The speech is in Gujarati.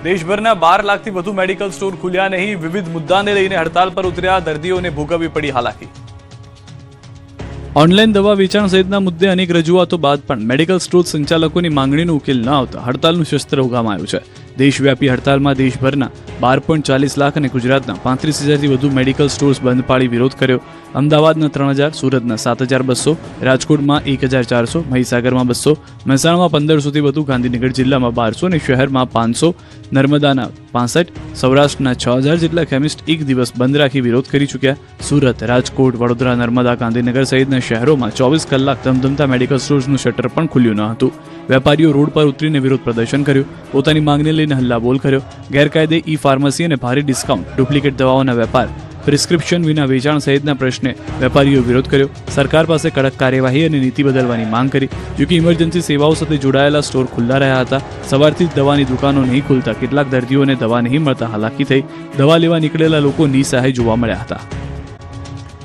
દેશભરના 12 લાખથી વધુ મેડિકલ સ્ટોર ખુલ્યા નહીં, વિવિધ મુદ્દાને લઈને હડતાલ પર ઉતર્યા દર્દીઓને ભોગવવી પડી હાલાકી। ઓનલાઈન દવા વેચાણ સહિતના મુદ્દે અનેક રજૂઆતો બાદ પણ મેડિકલ સ્ટોર સંચાલકોની માંગણીનો ઉકેલ ન આવતા હડતાલનું શસ્ત્ર ઉગામાયું છે। દેશવ્યાપી હડતાલમાં દેશભરના 12.40 લાખ અને ગુજરાતના 35,000થી વધુ મેડિકલ સ્ટોર્સ બંધ પાડી વિરોધ કર્યો। અમદાવાદના 3,000, સુરતના 7,200, રાજકોટમાં 1,400, મહીસાગરમાં 200, મહેસાણામાં 1,500થી વધુ, ગાંધીનગર જિલ્લામાં 1200 અને શહેરમાં 500, નર્મદાના 65, સૌરાષ્ટ્રના 6,000 જેટલા કેમિસ્ટ એક દિવસ બંધ રાખી વિરોધ કરી ચૂક્યા। સુરત, રાજકોટ, વડોદરા, નર્મદા, ગાંધીનગર સહિતના શહેરોમાં 24 કલાક ધમધમતા મેડિકલ સ્ટોર્સનું શટર પણ ખુલ્યું ન હતું। વેપારીઓ રોડ પર ઉતરીને વિરોધ પ્રદર્શન કર્યું, પોતાની માંગને લઈને હલ્લાબોલ કર્યો। ગેરકાયદે ઈ ફાર્મસી અને ભારે ડિસ્કાઉન્ટ, ડુપ્લિકેટ દવાઓના વેપાર, પ્રિસ્ક્રિપ્શન વિના વેચાણ સહિતના પ્રશ્ને વેપારીઓ વિરોધ કર્યો। સરકાર પાસે કડક કાર્યવાહી અને નીતિ બદલવાની માંગ કરી। જોકે ઇમરજન્સી સેવાઓ સાથે જોડાયેલા સ્ટોર ખુલ્લા રહ્યા હતા। સવારથી જ દવાની દુકાનો નહીં ખુલતા કેટલાક દર્દીઓને દવા નહીં મળતા હાલાકી થઈ। દવા લેવા નીકળેલા લોકો નિસહાય જોવા મળ્યા હતા।